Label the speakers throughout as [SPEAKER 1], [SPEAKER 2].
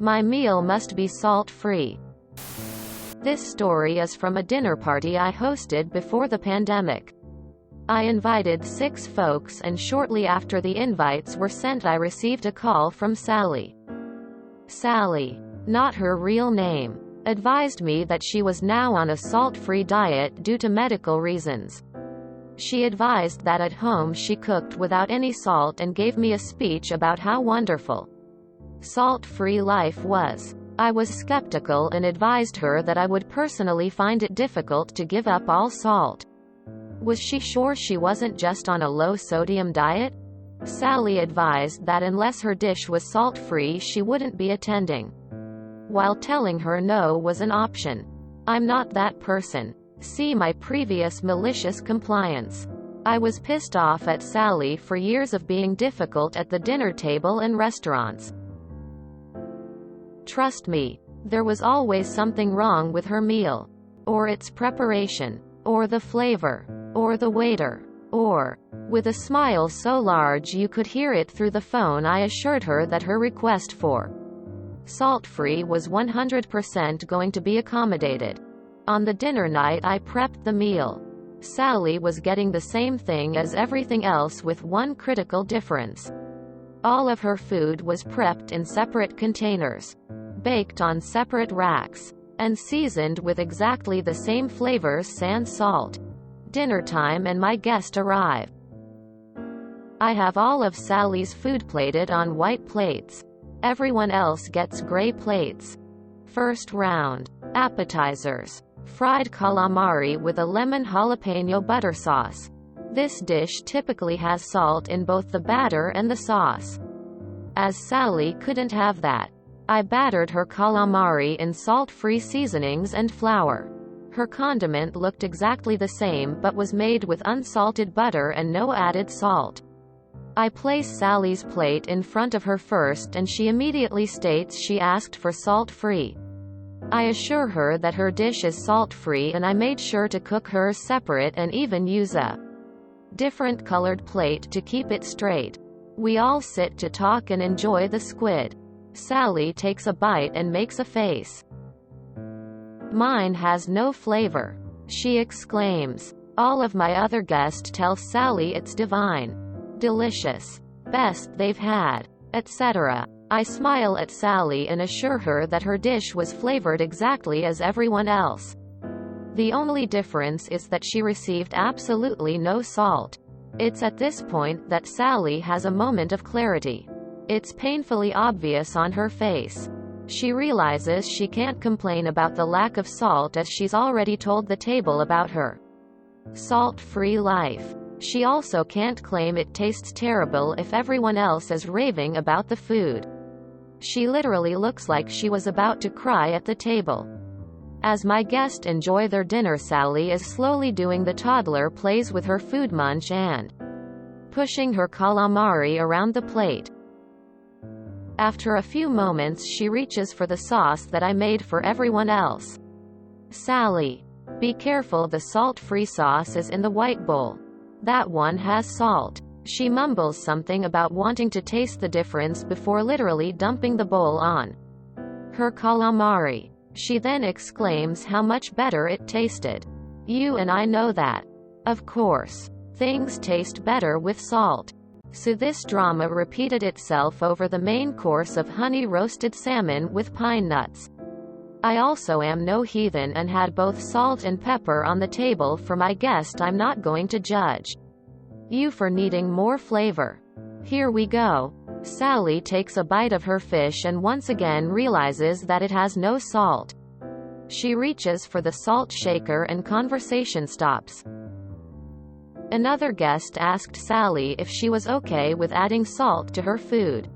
[SPEAKER 1] My meal must be salt-free. This story is from a dinner party I hosted before the pandemic. I invited 6 folks, and shortly after the invites were sent I received a call from Sally. Sally, not her real name, advised me that she was now on a salt-free diet due to medical reasons. She advised that at home she cooked without any salt and gave me a speech about how wonderful salt-free life was. I was skeptical and advised her that I would personally find it difficult to give up all salt. Was she sure she wasn't just on a low-sodium diet? Sally advised that unless her dish was salt-free she wouldn't be attending, while telling her no was an option. I'm not that person. See my previous malicious compliance. I was pissed off at Sally for years of being difficult at the dinner table and restaurants. Trust me, there was always something wrong with her meal, or its preparation, or the flavor, or the waiter, or, with a smile so large you could hear it through the phone, I assured her that her request for salt-free was 100% going to be accommodated. On the dinner night I prepped the meal. Sally was getting the same thing as everything else with one critical difference. All of her food was prepped in separate containers, baked on separate racks, and seasoned with exactly the same flavors sans salt. Dinner time and my guest arrive. I have all of Sally's food plated on white plates. Everyone else gets gray plates. First round. Appetizers. Fried calamari with a lemon jalapeno butter sauce. This dish typically has salt in both the batter and the sauce. As Sally couldn't have that, I battered her calamari in salt-free seasonings and flour. Her condiment looked exactly the same but was made with unsalted butter and no added salt. I place Sally's plate in front of her first and she immediately states she asked for salt-free. I assure her that her dish is salt-free and I made sure to cook hers separate and even use a different colored plate to keep it straight. We all sit to talk and enjoy the squid. Sally takes a bite and makes a face. Mine has no flavor, she exclaims. All of my other guests tell Sally it's divine, delicious, best they've had, etc. I smile at Sally and assure her that her dish was flavored exactly as everyone else. The only difference is that she received absolutely no salt. It's at this point that Sally has a moment of clarity. It's painfully obvious on her face. She realizes she can't complain about the lack of salt as she's already told the table about her salt-free life. She also can't claim it tastes terrible if everyone else is raving about the food. She literally looks like she was about to cry at the table. As my guests enjoy their dinner, Sally is slowly doing the toddler plays with her food munch and pushing her calamari around the plate. After a few moments she reaches for the sauce that I made for everyone else. Sally, be careful, the salt-free sauce is in the white bowl. That one has salt. She mumbles something about wanting to taste the difference before literally dumping the bowl on her calamari. She then exclaims how much better it tasted. You and I know that. Of course. Things taste better with salt. So this drama repeated itself over the main course of honey-roasted salmon with pine nuts. I also am no heathen and had both salt and pepper on the table for my guest. I'm not going to judge you for needing more flavor. Here we go. Sally takes a bite of her fish and once again realizes that it has no salt. She reaches for the salt shaker and conversation stops. Another guest asked Sally if she was okay with adding salt to her food.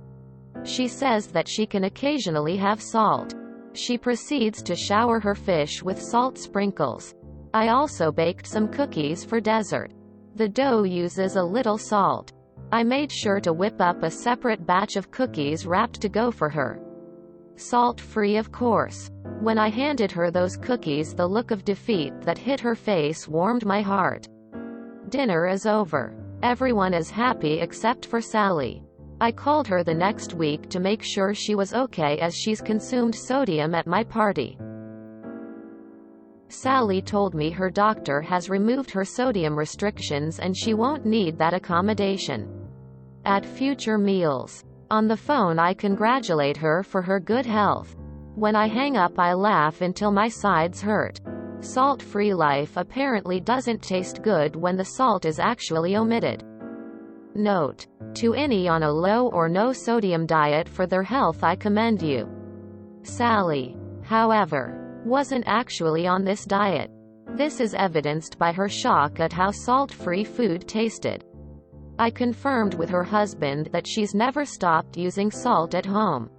[SPEAKER 1] She says that she can occasionally have salt. She proceeds to shower her fish with salt sprinkles. I also baked some cookies for dessert. The dough uses a little salt. I made sure to whip up a separate batch of cookies wrapped to go for her. Salt-free, of course. When I handed her those cookies, the look of defeat that hit her face warmed my heart. Dinner is over. Everyone is happy except for Sally. I called her the next week to make sure she was okay as she's consumed sodium at my party. Sally told me her doctor has removed her sodium restrictions and she won't need that accommodation at future meals. On the phone I congratulate her for her good health. When I hang up I laugh until my sides hurt. Salt-free life apparently doesn't taste good when the salt is actually omitted. Note: to any on a low or no sodium diet, for their health I commend you. Sally, however, wasn't actually on this diet. This is evidenced by her shock at how salt-free food tasted. I confirmed with her husband that she's never stopped using salt at home.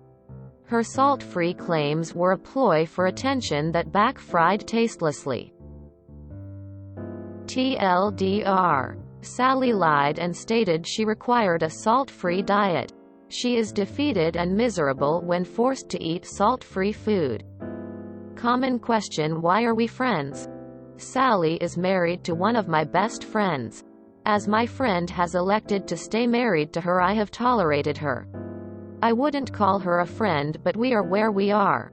[SPEAKER 1] Her salt-free claims were a ploy for attention that backfired tastelessly. TLDR. Sally lied and stated she required a salt-free diet. She is defeated and miserable when forced to eat salt-free food. Common question: why are we friends? Sally is married to one of my best friends. As my friend has elected to stay married to her, I have tolerated her. I wouldn't call her a friend, but we are where we are.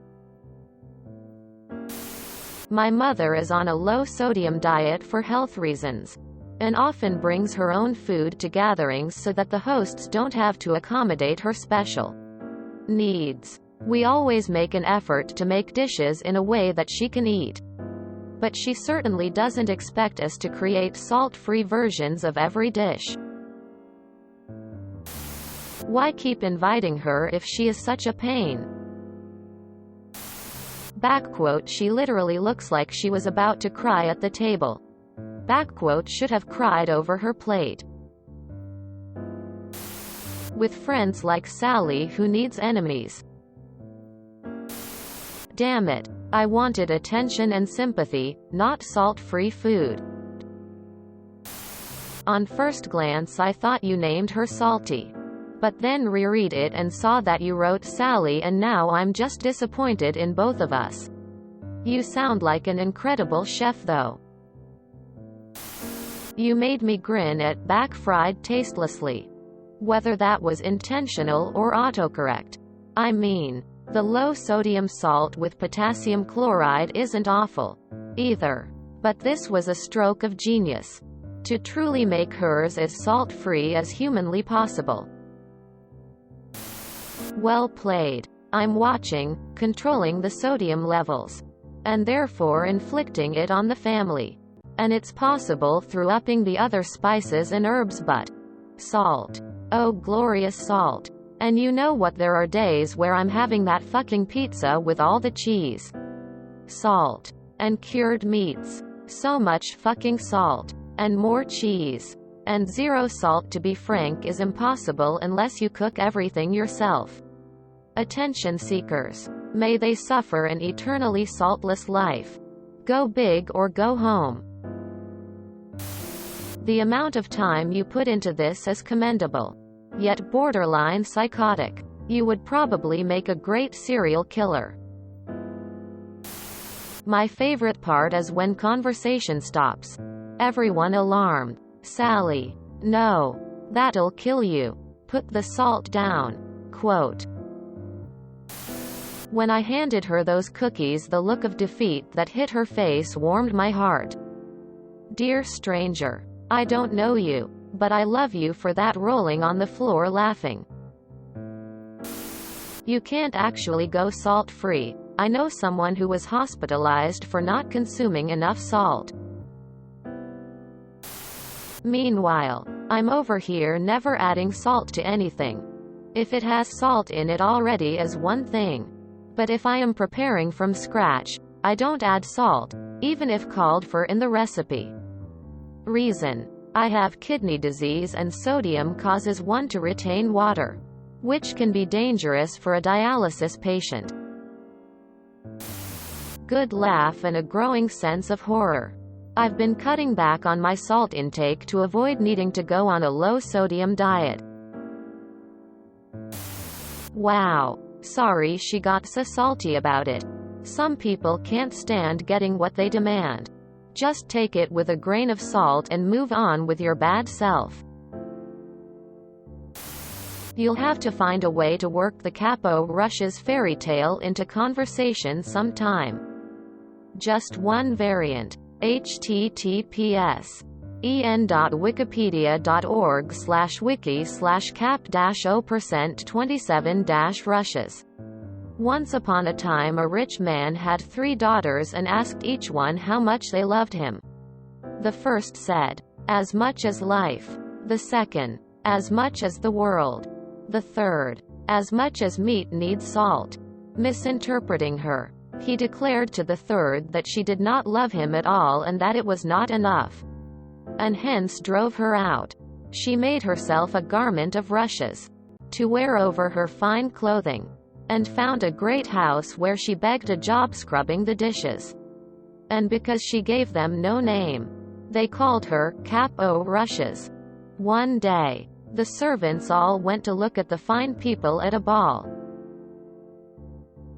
[SPEAKER 1] My mother is on a low-sodium diet for health reasons, and often brings her own food to gatherings so that the hosts don't have to accommodate her special needs. We always make an effort to make dishes in a way that she can eat. But she certainly doesn't expect us to create salt-free versions of every dish. Why keep inviting her if she is such a pain? Backquote: she literally looks like she was about to cry at the table. Backquote: should have cried over her plate. With friends like Sally, who needs enemies? Damn it. I wanted attention and sympathy, not salt-free food. On first glance I thought you named her Salty. But then reread it and saw that you wrote Sally, and now I'm just disappointed in both of us. You sound like an incredible chef though. You made me grin at backfried tastelessly. Whether that was intentional or autocorrect. I mean, the low-sodium salt with potassium chloride isn't awful either. But this was a stroke of genius. To truly make hers as salt-free as humanly possible. Well played. I'm watching, controlling the sodium levels, and therefore inflicting it on the family. And it's possible through upping the other spices and herbs, but salt. Oh, glorious salt. And you know what, there are days where I'm having that fucking pizza with all the cheese, salt, and cured meats. So much fucking salt. And more cheese. And zero salt, to be frank, is impossible unless you cook everything yourself. Attention seekers. May they suffer an eternally saltless life. Go big or go home. The amount of time you put into this is commendable. Yet borderline psychotic. You would probably make a great serial killer. My favorite part is when conversation stops. Everyone alarmed. Sally. No. That'll kill you. Put the salt down. Quote. When I handed her those cookies, the look of defeat that hit her face warmed my heart. Dear stranger. I don't know you, but I love you for that, rolling on the floor laughing. You can't actually go salt-free. I know someone who was hospitalized for not consuming enough salt. Meanwhile, I'm over here never adding salt to anything. If it has salt in it already is one thing. But if I am preparing from scratch, I don't add salt, even if called for in the recipe. Reason: I have kidney disease and sodium causes one to retain water, which can be dangerous for a dialysis patient. Good laugh and a growing sense of horror. I've been cutting back on my salt intake to avoid needing to go on a low-sodium diet. Wow. Sorry she got so salty about it. Some people can't stand getting what they demand. Just take it with a grain of salt and move on with your bad self. You'll have to find a way to work the Capo Rush's fairy tale into conversation sometime. Just one variant. https en.wikipedia.org/wiki/cap-0%27-rushes. Once upon a time a rich man had 3 daughters and asked each one how much they loved him. The first said, "As much as life." The second, "As much as the world." The third, "As much as meat needs salt." Misinterpreting her, he declared to the third that she did not love him at all and that it was not enough, and hence drove her out. She made herself a garment of rushes to wear over her fine clothing, and found a great house where she begged a job scrubbing the dishes. And because she gave them no name, they called her Capo Rushes. One day, the servants all went to look at the fine people at a ball.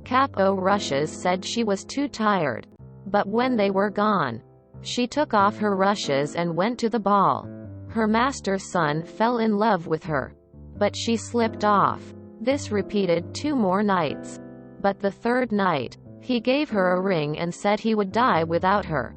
[SPEAKER 1] Capo Rushes said she was too tired, but when they were gone, she took off her rushes and went to the ball. Her master's son fell in love with her, but she slipped off. This repeated 2 more nights. But the third night, he gave her a ring and said he would die without her.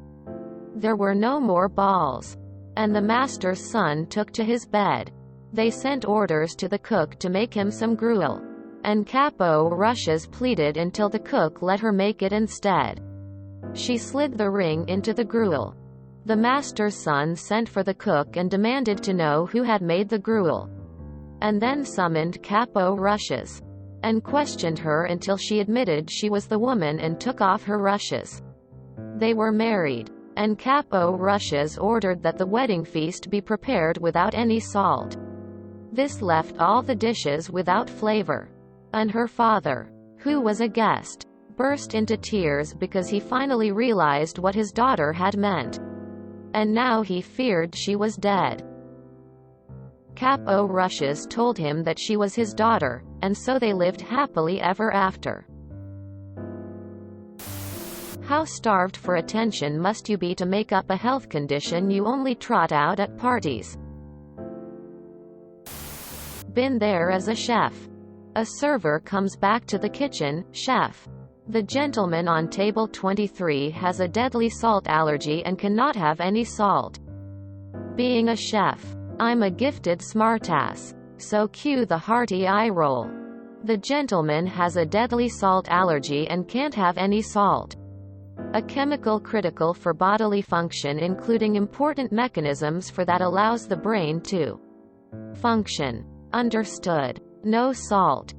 [SPEAKER 1] There were no more balls, and the master's son took to his bed. They sent orders to the cook to make him some gruel, and Capo Rushes pleaded until the cook let her make it instead. She slid the ring into the gruel. The master's son sent for the cook and demanded to know who had made the gruel, and then summoned Capo Rushes, and questioned her until she admitted she was the woman and took off her rushes. They were married, and Capo Rushes ordered that the wedding feast be prepared without any salt. This left all the dishes without flavor, and her father, who was a guest, burst into tears because he finally realized what his daughter had meant, and now he feared she was dead. Capo Rushes told him that she was his daughter, and so they lived happily ever after. How starved for attention must you be to make up a health condition you only trot out at parties? Been there as a chef. A server comes back to the kitchen. "Chef, the gentleman on table 23 has a deadly salt allergy and cannot have any salt." Being a chef, I'm a gifted smartass, so cue the hearty eye roll. The gentleman has a deadly salt allergy and can't have any salt. A chemical critical for bodily function, including important mechanisms for that allows the brain to function. Understood. No salt.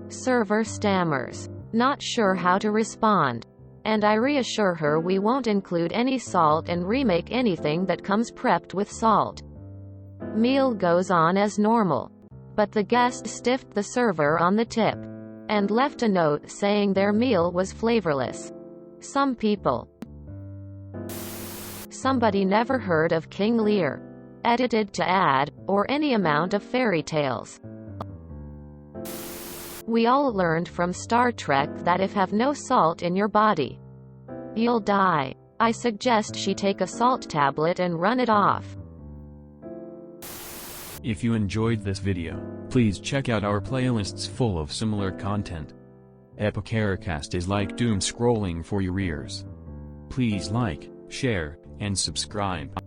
[SPEAKER 1] Server stammers, not sure how to respond, and I reassure her we won't include any salt and remake anything that comes prepped with salt. Meal goes on as normal, but the guest stiffed the server on the tip, and left a note saying their meal was flavorless. Some people. Somebody never heard of King Lear. Edited to add, or any amount of fairy tales. We all learned from Star Trek that if have no salt in your body, you'll die. I suggest she take a salt tablet and run it off.
[SPEAKER 2] If you enjoyed this video, please check out our playlists full of similar content. Epicaricast is like doom scrolling for your ears. Please like, share, and subscribe.